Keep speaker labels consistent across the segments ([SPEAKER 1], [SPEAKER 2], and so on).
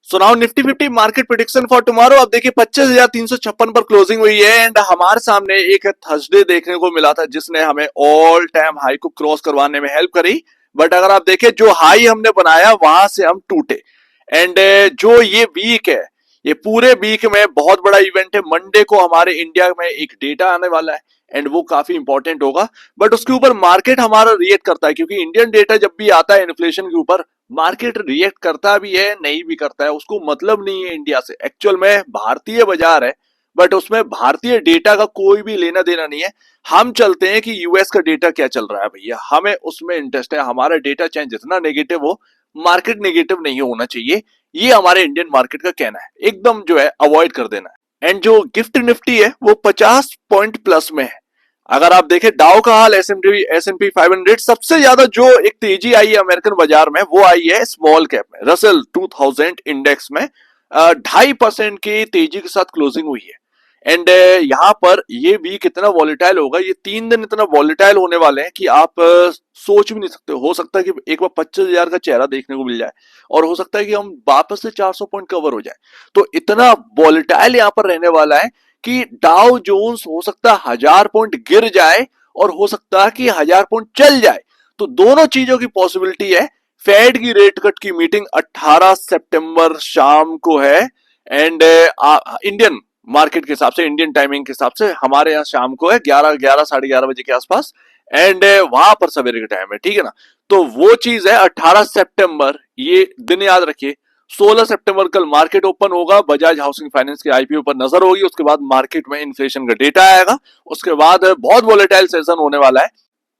[SPEAKER 1] So now Nifty 50 market prediction for tomorrow. अब देखिए 25,356 पर क्लोजिंग हुई है एंड हमारे सामने एक थर्सडे देखने को मिला था जिसने हमें ऑल टाइम हाई को क्रॉस करवाने में हेल्प करी। बट अगर आप देखें जो हाई हमने बनाया वहां से हम टूटे एंड जो ये वीक है, ये पूरे वीक में बहुत बड़ा इवेंट है। मंडे को हमारे इंडिया में एक डेटा आने वाला है एंड वो काफी इंपॉर्टेंट होगा। बट उसके ऊपर मार्केट हमारा रिएक्ट करता है क्योंकि इंडियन डेटा जब भी आता है इन्फ्लेशन के ऊपर मार्केट रिएक्ट करता भी है नहीं भी करता है, उसको मतलब नहीं है इंडिया से। एक्चुअल में भारतीय बाजार है बट उसमें भारतीय डेटा का कोई भी लेना देना नहीं है। हम चलते हैं कि यूएस का डेटा क्या चल रहा है भैया, हमें उसमें इंटरेस्ट है। हमारा डेटा चाहे जितना नेगेटिव हो, मार्केट नेगेटिव नहीं होना चाहिए, ये हमारे इंडियन मार्केट का कहना है। एकदम जो है अवॉइड कर देना है। एंड जो गिफ्ट निफ्टी है वो 50 पॉइंट प्लस में है। अगर आप देखें डाउ का हाल, एस एन पी 500 सबसे ज्यादा जो एक तेजी आई है अमेरिकन बाजार में वो आई है स्मॉल कैप में। रसेल 2000 इंडेक्स में 2.5% की तेजी के साथ क्लोजिंग हुई है। एंड यहाँ पर ये वीक इतना वॉलेटाइल होगा, ये 3 दिन इतना वॉलेटाइल होने वाले हैं कि आप सोच भी नहीं सकते। हो सकता है कि एक बार 25,000 का चेहरा देखने को मिल जाए और हो सकता है कि हम वापस से 400 पॉइंट कवर हो जाए। तो इतना वॉलेटाइल यहाँ पर रहने वाला है कि डाउ जोन्स हो सकता है 1000 पॉइंट गिर जाए और हो सकता है कि 1000 पॉइंट चल जाए। तो दोनों चीजों की पॉसिबिलिटी है। फेड की रेट कट की मीटिंग 18 सितंबर शाम को है एंड इंडियन मार्केट के हिसाब से, इंडियन टाइमिंग के हिसाब से हमारे यहाँ शाम को है 11 साढ़े 11 बजे के आसपास एंड वहां पर सवेरे के टाइम है, ठीक है ना। तो वो चीज है 18 सितंबर, ये दिन याद रखिए। 16 सितंबर कल मार्केट ओपन होगा, बजाज हाउसिंग फाइनेंस के आईपीओ पर नजर होगी, उसके बाद मार्केट में इन्फ्लेशन का डेटा आएगा, उसके बाद बहुत वोलेटाइल सेशन होने वाला है।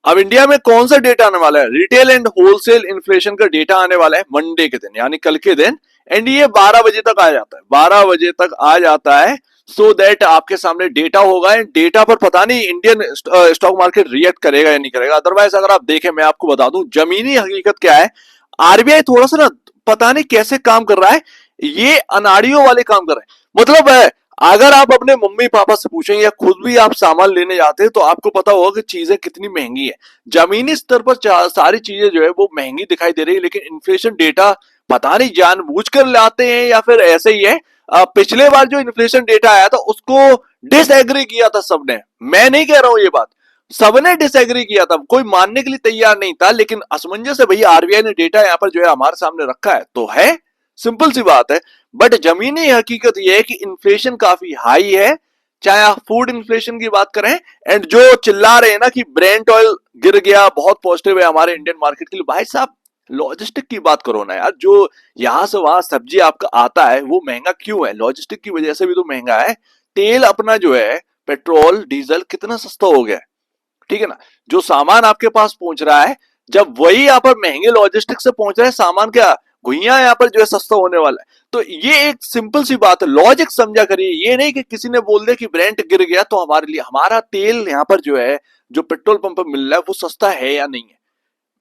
[SPEAKER 1] अब इंडिया में कौन सा डेटा आने वाला है? रिटेल एंड होलसेल इन्फ्लेशन का डेटा आने वाला है मंडे के दिन, यानी कल के दिन। एंड ये 12 बजे तक आ जाता है, 12 बजे तक आ जाता है सो दैट आपके सामने डेटा होगा। एंड डेटा पर पता नहीं इंडियन स्टॉक मार्केट रिएक्ट करेगा या नहीं करेगा। अदरवाइज अगर आप देखें, मैं आपको बता दूं जमीनी हकीकत क्या है। आरबीआई थोड़ा सा ना पता नहीं कैसे काम कर रहा है, ये अनाड़ियों वाले काम कर रहे हैं। मतलब अगर आप अपने मम्मी पापा से पूछेंगे या खुद भी आप सामान लेने जाते हैं तो आपको पता होगा कि चीजें कितनी महंगी है। जमीनी स्तर पर सारी चीजें जो है वो महंगी दिखाई दे रही है, लेकिन इन्फ्लेशन डेटा पता नहीं जानबूझकर लाते हैं या फिर ऐसे ही है। पिछले बार जो इन्फ्लेशन डेटा आया था उसको डिसएग्री किया था सबने, मैं नहीं कह रहा हूं ये बात, सबने डिसएग्री किया था, कोई मानने के लिए तैयार नहीं था। लेकिन असमंजस है भैया, आरबीआई ने डेटा यहाँ पर जो है हमारे सामने रखा है तो है, सिंपल सी बात है। बट जमीनी हकीकत यह है कि इन्फ्लेशन काफी हाई है, चाहे आप फूड इन्फ्लेशन की बात करें। एंड जो चिल्ला रहे हैं ना कि ब्रेंट ऑयल गिर गया, बहुत पॉजिटिव है हमारे इंडियन मार्केट के लिए, भाई साहब लॉजिस्टिक की बात करो ना यार। जो यहां से वहां सब्जी आपका आता है वो महंगा क्यों है? लॉजिस्टिक की वजह से भी तो महंगा है। तेल अपना जो है पेट्रोल डीजल कितना सस्ता हो गया है, ठीक है ना। जो सामान आपके पास पहुंच रहा है, जब वही यहाँ पर महंगे लॉजिस्टिक से पहुंच रहा है सामान, क्या घुइयां यहाँ पर जो है सस्ता होने वाला है। तो ये एक सिंपल सी बात है, लॉजिक समझा करिए। ये नहीं कि किसी ने बोल दिया कि ब्रेंट गिर गया तो हमारे लिए, हमारा तेल यहाँ पर जो है जो पेट्रोल पंप पर मिल रहा है वो सस्ता है या नहीं है,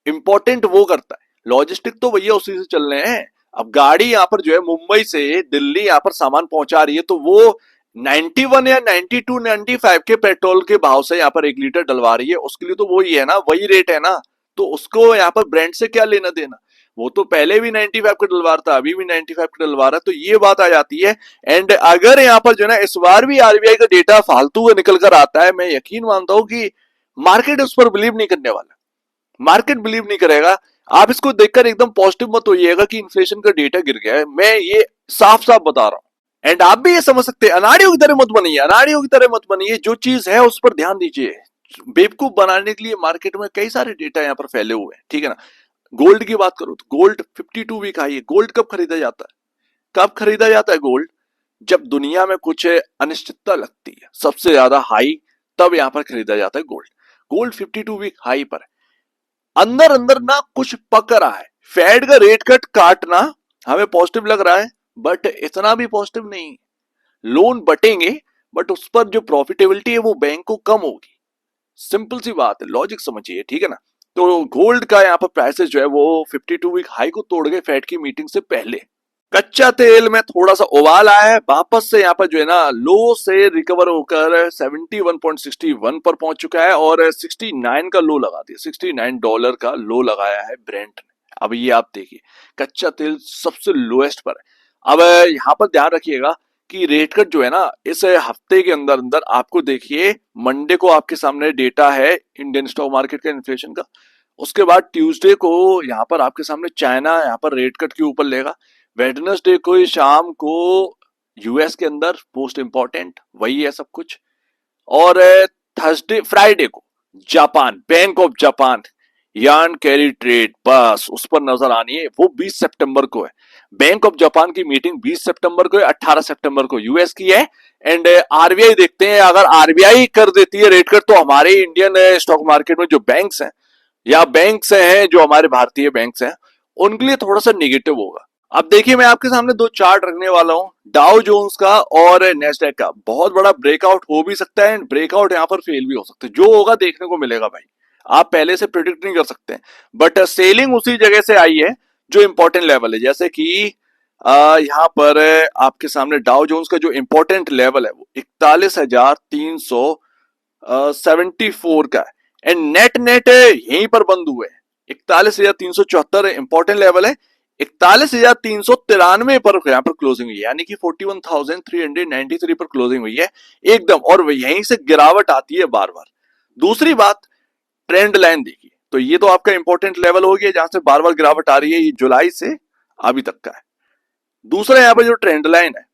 [SPEAKER 1] इंपॉर्टेंट वो करता है। लॉजिस्टिक तो भैया उसी से चल रहे हैं। अब गाड़ी यहाँ पर जो है मुंबई से दिल्ली यहाँ पर सामान पहुंचा रही है तो वो 91 या 92 95 के पेट्रोल के भाव से यहाँ पर 1 लीटर डलवा रही है, उसके लिए तो वही है ना, वही रेट है ना। तो उसको यहाँ पर ब्रांड से क्या लेना देना, वो तो पहले भी 95 का डलवा रहा था, अभी भी 95 का डलवा रहा है। तो ये बात आ जाती है। एंड अगर यहाँ पर जो है ना इस बार भी आरबीआई का डेटा फालतू निकल कर आता है, मैं यकीन मानता हूं कि मार्केट उस पर बिलीव नहीं करने वाला, मार्केट बिलीव नहीं करेगा। आप इसको देखकर एकदम पॉजिटिव मत होइएगा कि इन्फ्लेशन का डेटा गिर गया है, मैं ये साफ साफ बता रहा हूं। एंड आप भी ये समझ सकते हैं, अनाड़ियों की तरह मत बनिए, अनाड़ियों की तरह मत बनिए, जो चीज है उस पर ध्यान दीजिए। बेवकूफ बनाने के लिए मार्केट में कई सारे डेटा यहाँ पर फैले हुए हैं, ठीक है ना। गोल्ड की बात करो तो गोल्ड 52 वीक हाई है। गोल्ड कब खरीदा जाता है? कब खरीदा जाता है गोल्ड? जब दुनिया में कुछ अनिश्चितता लगती है सबसे ज्यादा हाई, तब यहां पर खरीदा जाता है गोल्ड। गोल्ड 52 वीक हाई पर है। अंदर अंदर ना कुछ पक रहा है, फेड का रेट कट काटना हमें पॉजिटिव लग रहा है बट इतना भी पॉजिटिव नहीं। लोन बटेंगे बट उस पर जो प्रॉफिटेबिलिटी है वो बैंक को कम होगी, सिंपल सी बात है, लॉजिक समझिए, ठीक है ना। तो गोल्ड का यहाँ पर प्राइसेस जो है वो 52 वीक हाई को तोड़ गए फेड की मीटिंग से पहले। कच्चा तेल में थोड़ा सा उबाल आया है, वापस से यहाँ पर जो है ना लो से रिकवर होकर 71.61 पर पहुंच चुका है और 69 का लो लगा दिया, $69 का लो लगाया है ब्रेंट ने। अब ये आप देखिए, कच्चा तेल सबसे लोएस्ट पर है। अब यहाँ पर ध्यान रखिएगा कि रेट कट जो है ना इस हफ्ते के अंदर अंदर आपको देखिए, मंडे को आपके सामने डेटा है इंडियन स्टॉक मार्केट का इन्फ्लेशन का, उसके बाद ट्यूसडे को यहाँ पर आपके सामने चाइना यहाँ पर रेट कट के ऊपर लेगा, वेडनेसडे को शाम को यूएस के अंदर मोस्ट इंपॉर्टेंट वही है सब कुछ, और थर्सडे फ्राइडे को जापान, बैंक ऑफ जापान यान कैरी ट्रेड, बस उस पर नजर आनी है, वो 20 सितंबर को है। बैंक ऑफ जापान की मीटिंग 20 सितंबर को है, 18 सितंबर को यूएस की है। एंड आरबीआई देखते हैं, अगर आरबीआई कर देती है रेट कट तो हमारे इंडियन स्टॉक मार्केट में जो बैंक्स हैं या बैंक्स हैं जो हमारे भारतीय बैंक्स हैं उनके लिए थोड़ा सा निगेटिव होगा। अब देखिए मैं आपके सामने दो चार्ट रखने वाला हूं, डाउ जोन्स का और नेस्डैक का। बहुत बड़ा ब्रेकआउट हो भी सकता है एंड ब्रेकआउट यहां पर फेल भी हो सकता है, जो होगा देखने को मिलेगा भाई, आप पहले से प्रिडिक्ट नहीं कर सकते। बट सेलिंग उसी जगह से आई है जो इंपॉर्टेंट लेवल है, जैसे कि यहाँ पर आपके सामने डाउ जोन्स का जो इंपॉर्टेंट लेवल है वो 41,374 का है एंड नेट नेट यहीं पर बंद हुए 41,374 इंपॉर्टेंट लेवल है, 41,393 पर यहाँ पर क्लोजिंग हुई है, यानी कि 41,393 पर क्लोजिंग हुई है एकदम, और यहीं से गिरावट आती है बार बार। दूसरी बात, ट्रेंड लाइन देखिए, तो ये तो आपका इंपॉर्टेंट लेवल हो गया जहां से बार बार गिरावट आ रही है, ये जुलाई से अभी तक का है। दूसरा यहाँ पे जो ट्रेंड लाइन है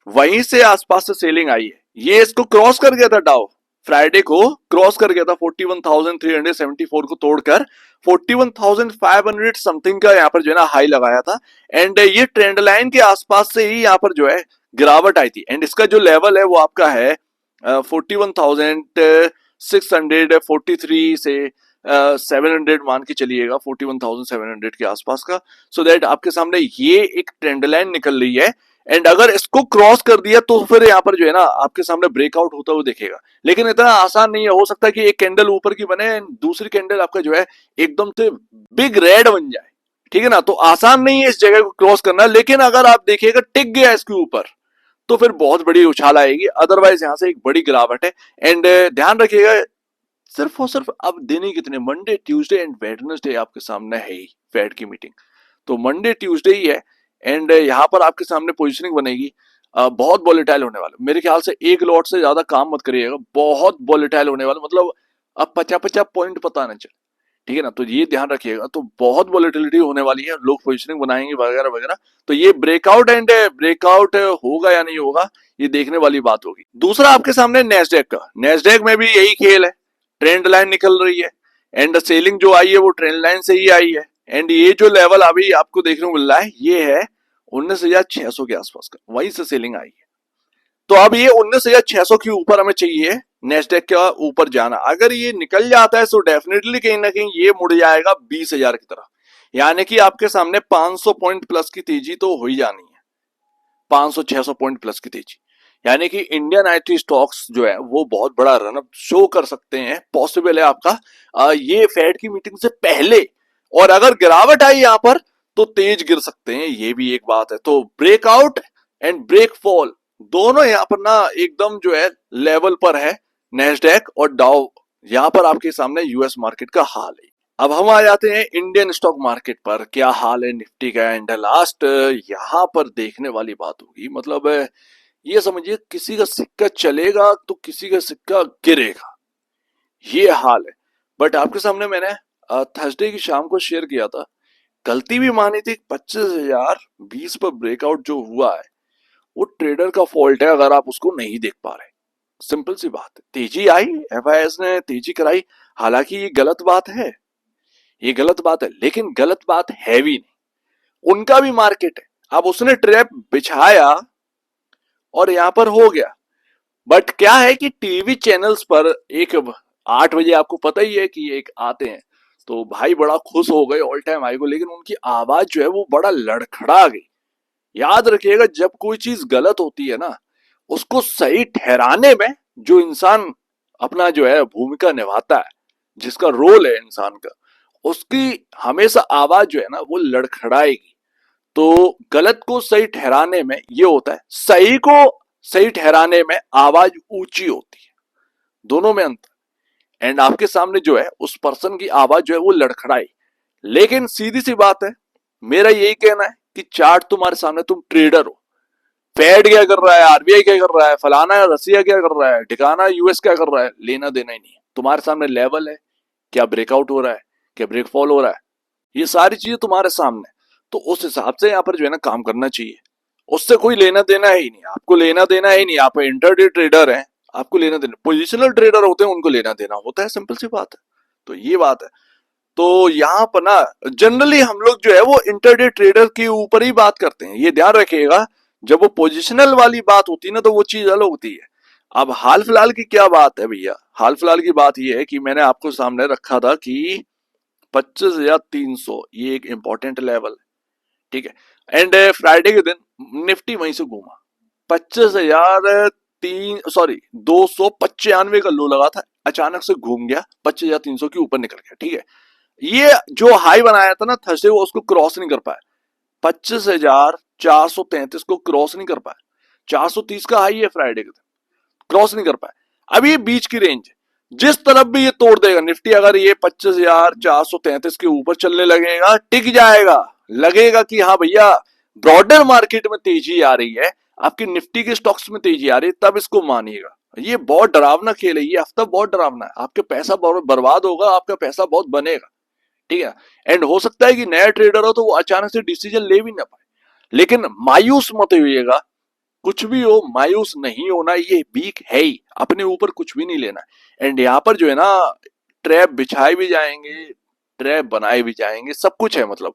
[SPEAKER 1] वहीं से आसपास से सेलिंग आई है, ये इसको क्रॉस कर गया था, डाउ फ्राइडे को क्रॉस कर गया था 41,374 को तोड़कर 41,500 समथिंग का यहाँ पर जो है ना हाई लगाया था एंड ये ट्रेंड लाइन के आसपास से ही यहाँ पर जो है गिरावट आई थी एंड इसका जो लेवल है वो आपका है 41,643 से 700 मान के चलिएगा, 41,700 के आसपास का। सो दैट आपके सामने ये एक ट्रेंड लाइन निकल रही है एंड अगर इसको क्रॉस कर दिया तो फिर यहाँ पर जो है ना आपके सामने ब्रेकआउट होता हुआ दिखेगा, लेकिन इतना आसान नहीं है। हो सकता है कि एक कैंडल ऊपर की बने दूसरी कैंडल आपका जो है एकदम से बिग रेड बन जाए, ठीक है ना, तो आसान नहीं है इस जगह को क्रॉस करना, लेकिन अगर आप देखिएगा टिक गया इसके ऊपर तो फिर बहुत बड़ी उछाल आएगी, अदरवाइज यहाँ से एक बड़ी गिरावट है। एंड ध्यान रखिएगा सिर्फ और सिर्फ अब दिन ही कितने, मंडे ट्यूसडे एंड वेडनेसडे आपके सामने है ही फेड की मीटिंग, तो मंडे ट्यूसडे ही है एंड यहाँ पर आपके सामने पोजीशनिंग बनेगी। बहुत वॉलेटाइल होने वाला, मेरे ख्याल से एक लॉट से ज्यादा काम मत करिएगा, बहुत वॉलेटाइल होने वाला, मतलब अब 50-50 पॉइंट पता ना चले, ठीक है ना, तो ये ध्यान रखिएगा। तो बहुत वॉलेटिलिटी होने वाली है, लोग पोजीशनिंग बनाएंगे वगैरह वगैरह, तो ये ब्रेकआउट एंड ब्रेकआउट होगा या नहीं होगा ये देखने वाली बात होगी। दूसरा आपके सामने नेस्डैक का, नेस्डैक में भी यही खेल है, ट्रेंड लाइन निकल रही है एंड सेलिंग जो आई है वो ट्रेंड लाइन से ही आई है एंड ये जो लेवल अभी आपको देखने को मिल रहा है ये है 19,600 के आसपास का, वहीं से सेलिंग आई है। तो अब ये 19,600 के ऊपर हमें चाहिए नेस्डैक का ऊपर जाना, अगर ये निकल जाता है तो डेफिनेटली कहीं ना कहीं ये मुड़ जाएगा 20,000 की तरफ, यानी कि आपके सामने 500 पॉइंट प्लस की तेजी तो हो ही जानी है, 500-600 पॉइंट प्लस की तेजी, यानी कि इंडियन आईटी स्टॉक्स जो है वो बहुत बड़ा रनअप शो कर सकते हैं, पॉसिबल है आपका ये फेड की मीटिंग से पहले, और अगर गिरावट आई यहाँ पर तो तेज गिर सकते हैं, ये भी एक बात है। तो ब्रेकआउट एंड ब्रेक फॉल दोनों यहाँ पर ना एकदम जो है लेवल पर है नेस्डैक और डाउ, यहाँ पर आपके सामने यूएस मार्केट का हाल है। अब हम आ जाते हैं इंडियन स्टॉक मार्केट पर, क्या हाल है निफ्टी का एंड लास्ट यहाँ पर देखने वाली बात होगी, मतलब ये समझिए किसी का सिक्का चलेगा तो किसी का सिक्का गिरेगा, ये हाल है। बट आपके सामने मैंने थर्सडे की शाम को शेयर किया था, गलती भी मानी थी, 25,020 पर ब्रेकआउट जो हुआ है वो ट्रेडर का फॉल्ट है अगर आप उसको नहीं देख पा रहे, सिंपल सी बात है। तेजी आई, एफआईएस ने तेजी कराई, हालांकि ये गलत बात है, ये गलत बात है, लेकिन गलत बात है भी नहीं, उनका भी मार्केट है। अब उसने ट्रैप बिछाया और यहां पर हो गया, बट क्या है कि टीवी चैनल्स पर एक 8 बजे आपको पता ही है कि एक आते हैं, तो भाई बड़ा खुश हो गए ऑल टाइम हाई को, लेकिन उनकी आवाज जो है वो बड़ा लड़खड़ा गई। याद रखिएगा जब कोई चीज गलत होती है ना उसको सही ठहराने में जो इंसान अपना जो है भूमिका निभाता है, जिसका रोल है इंसान का, उसकी हमेशा आवाज जो है ना वो लड़खड़ाएगी। तो गलत को सही ठहराने में ये होता है, सही को सही ठहराने में आवाज ऊंची होती है, दोनों में अंतर। एंड आपके सामने जो है उस पर्सन की आवाज जो है वो लड़खड़ाई, लेकिन सीधी सी बात है, मेरा यही कहना है कि चार्ट तुम्हारे सामने, तुम ट्रेडर हो, फेड क्या कर रहा है, आरबीआई क्या कर रहा है, फलाना रसिया क्या कर रहा है, ठिकाना यूएस क्या कर रहा है, लेना देना ही नहीं है। तुम्हारे सामने लेवल है, क्या ब्रेकआउट हो रहा है, क्या ब्रेकफॉल हो रहा है, ये सारी चीजें तुम्हारे सामने। तो उस हिसाब से यहाँ पर जो है ना काम करना चाहिए। उससे कोई लेना देना ही नहीं, आपको लेना देना ही नहीं। आप इंटरडे ट्रेडर हैं, आपको लेना देना, पोजिशनल ट्रेडर होते हैं उनको लेना देना होता है, सिंपल सी बात है। तो ये बात है। तो यहाँ पर ना जनरली हम लोग जो है वो इंटरडे ट्रेडर के ऊपर ही बात करते हैं, ये ध्यान रखिएगा। जब वो पोजिशनल वाली बात होती है ना तो वो चीज अलग होती है। अब हाल फिलहाल की क्या बात है भैया, हाल फिलहाल की बात ये है कि मैंने आपको सामने रखा था कि 25,300 ये एक इंपॉर्टेंट लेवल है, ठीक है। एंड फ्राइडे के दिन निफ्टी वहीं से घूमा, 295 का लो लगा था, अचानक से घूम गया 25,300 के ऊपर निकल गया, ठीक है। ये जो हाई बनाया था ना थर्सडे, वो उसको क्रॉस नहीं कर पाया, 25,433 को क्रॉस नहीं कर पाया। 430 का हाई है फ्राइडे के दिन, क्रॉस नहीं कर पाया। अब ये बीच की रेंज, जिस तरफ भी ये तोड़ देगा निफ्टी, अगर ये 25,433 के ऊपर चलने लगेगा, टिक जाएगा, लगेगा कि हाँ भैया ब्रॉडर मार्केट में तेजी आ रही है, आपकी निफ्टी के स्टॉक्स में तेजी आ रही है, तब इसको मानिएगा। ये बहुत डरावना खेल है, ये हफ्ता बहुत डरावना है, आपके पैसा बहुत बर्बाद होगा, आपका पैसा बहुत बनेगा, ठीक है। एंड हो सकता है कि नया ट्रेडर हो तो वो अचानक से डिसीजन ले भी ना पाए, लेकिन मायूस मत होइएगा, कुछ भी हो मायूस नहीं होना, ये वीक है ही, अपने ऊपर कुछ भी नहीं लेना। एंड यहाँ पर जो है ना ट्रैप बिछाए भी जाएंगे, ट्रैप बनाए भी जाएंगे, सब कुछ है मतलब,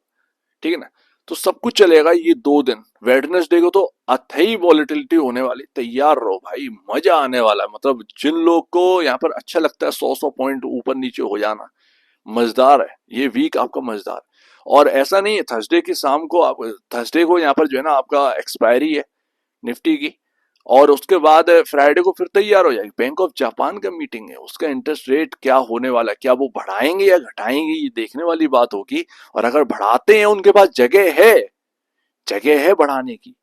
[SPEAKER 1] ठीक है ना। तो सब कुछ चलेगा ये 2 दिन। वेडनेसडे को तो अथई वॉलेटिलिटी होने वाली, तैयार रहो भाई, मजा आने वाला है। मतलब जिन लोग को यहाँ पर अच्छा लगता है 100 पॉइंट ऊपर नीचे हो जाना, मजेदार है ये वीक आपका, मजेदार। और ऐसा नहीं है थर्सडे की शाम को, आप थर्सडे को यहाँ पर जो है ना आपका एक्सपायरी है निफ्टी की, और उसके बाद फ्राइडे को फिर तैयार हो जाएगी, बैंक ऑफ जापान का मीटिंग है, उसका इंटरेस्ट रेट क्या होने वाला है, क्या वो बढ़ाएंगे या घटाएंगे, ये देखने वाली बात होगी। और अगर बढ़ाते हैं, उनके पास जगह है बढ़ाने की,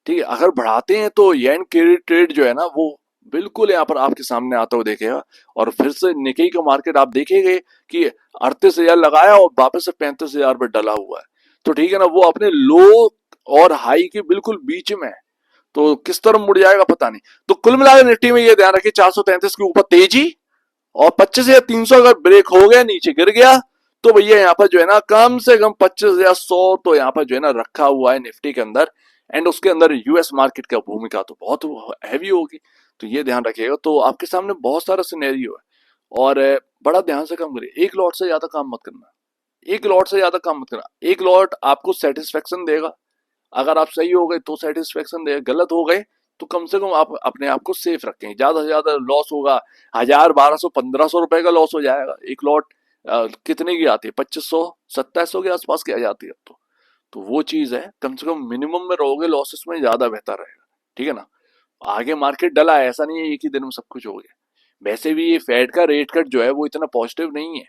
[SPEAKER 1] ठीक है। अगर बढ़ाते हैं तो येन कैरी ट्रेड जो है ना वो बिल्कुल यहाँ पर आपके सामने आता हुआ देखेगा। और फिर से निकेई का मार्केट आप देखेंगे कि 38,000 लगाया और वापस से 35,000 पर डला हुआ है, तो ठीक है ना, वो अपने लो और हाई के बिल्कुल बीच में है। तो किस तरफ मुड़ जाएगा पता नहीं। तो कुल मिलाकर निफ्टी में ये ध्यान रखिए, 433 के ऊपर तेजी, और 25,300 अगर ब्रेक हो गया, नीचे गिर गया, तो भैया यहाँ पर जो है ना कम से कम 25,100 तो यहाँ पर जो है ना रखा हुआ है निफ्टी के अंदर। एंड उसके अंदर यूएस मार्केट का भूमिका तो बहुत हैवी होगी, तो ये ध्यान रखिएगा। तो आपके सामने बहुत सारा सिनेरियो है, और बड़ा ध्यान से काम करिए, एक लॉट से ज्यादा काम मत करना, एक लॉट से ज्यादा काम मत करना। एक लॉट आपको सेटिस्फेक्शन देगा, अगर आप सही हो गए तो सेटिस्फेक्शन दे, गलत हो गए तो कम से कम आप अपने आप को सेफ रखें। ज्यादा से ज्यादा लॉस होगा 1,000, 1,200, 1,500 रुपए का लॉस हो जाएगा। एक लॉट कितने की आती है, 2,500, 2,700 के आसपास की आ जाती है अब तो वो चीज है, कम से कम मिनिमम में रहोगे लॉसेस में, ज्यादा बेहतर रहेगा, ठीक है ना। आगे मार्केट डला है, ऐसा नहीं है एक ही दिन में सब कुछ हो गया। वैसे भी ये फेड का रेट कट जो है वो इतना पॉजिटिव नहीं है,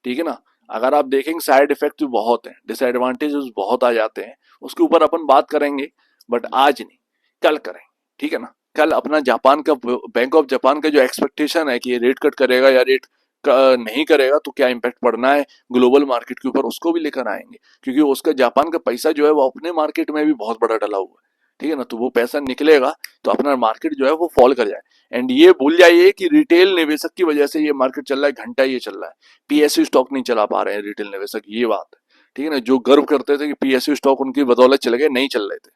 [SPEAKER 1] ठीक है ना। अगर आप देखेंगे साइड इफेक्ट भी बहुत हैं, डिसएडवांटेजेस बहुत आ जाते हैं, उसके ऊपर अपन बात करेंगे, बट आज नहीं, कल करेंगे, ठीक है ना। कल अपना जापान का, बैंक ऑफ जापान का जो एक्सपेक्टेशन है कि ये रेट कट करेगा या रेट नहीं करेगा तो क्या इम्पैक्ट पड़ना है ग्लोबल मार्केट के ऊपर, उसको भी लेकर आएंगे। क्योंकि उसका जापान का पैसा जो है वो अपने मार्केट में भी बहुत बड़ा डला हुआ है, ठीक है ना। तो वो पैसा निकलेगा तो अपना मार्केट जो है वो फॉल कर जाए। एंड ये भूल जाइए कि रिटेल निवेशक की वजह से ये मार्केट चल रहा है, घंटा ये चल रहा है, पीएसयू स्टॉक नहीं चला पा रहे हैं रिटेल निवेशक, ये बात है, ठीक है ना। जो गर्व करते थे कि पीएसयू स्टॉक उनकी बदौलत चले गए, नहीं चल रहे थे।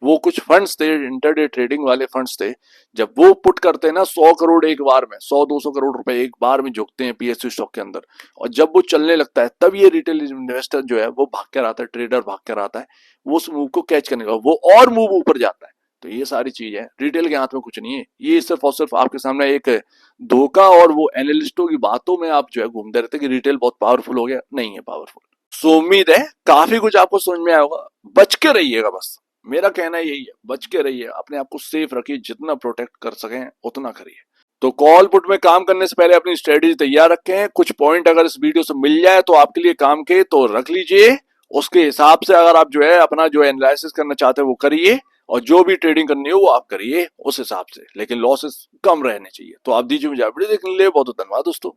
[SPEAKER 1] वो कुछ फंड्स थे, इंटरडे ट्रेडिंग वाले फंड्स थे, जब वो पुट करते हैं ना 100 करोड़ एक बार में, 100-200 करोड़ रुपए एक बार में झोंकते हैं पीएसयू स्टॉक के अंदर, और जब वो चलने लगता है तब ये रिटेल इन्वेस्टर जो है वो भाग कर आता है, ट्रेडर भाग कर आता है, वो उस मूव को कैच करने का, वो और मूव ऊपर जाता है। तो ये सारी चीज है, रिटेल के हाथ में कुछ नहीं है, ये सिर्फ और सिर्फ आपके सामने एक धोखा, और वो एनालिस्टों की बातों में आप जो है घूमते रहते कि रिटेल बहुत पावरफुल हो गया, नहीं है पावरफुल। सो उम्मीद है काफी कुछ आपको समझ में आया होगा। बच के रहिएगा, बस मेरा कहना यही है, बच के रहिए, अपने आप को सेफ रखिए, जितना प्रोटेक्ट कर सकें उतना करिए। तो कॉल पुट में काम करने से पहले अपनी स्ट्रेटेजी तैयार रखें। कुछ पॉइंट अगर इस वीडियो से मिल जाए तो आपके लिए काम के, तो रख लीजिए। उसके हिसाब से अगर आप जो है अपना जो एनालिसिस करना चाहते हैं वो करिए, और जो भी ट्रेडिंग करनी हो वो आप करिए उस हिसाब से, लेकिन लॉसेस कम रहने चाहिए। तो आप दीजिए मुझे वीडियो देखने के लिए बहुत धन्यवाद दोस्तों।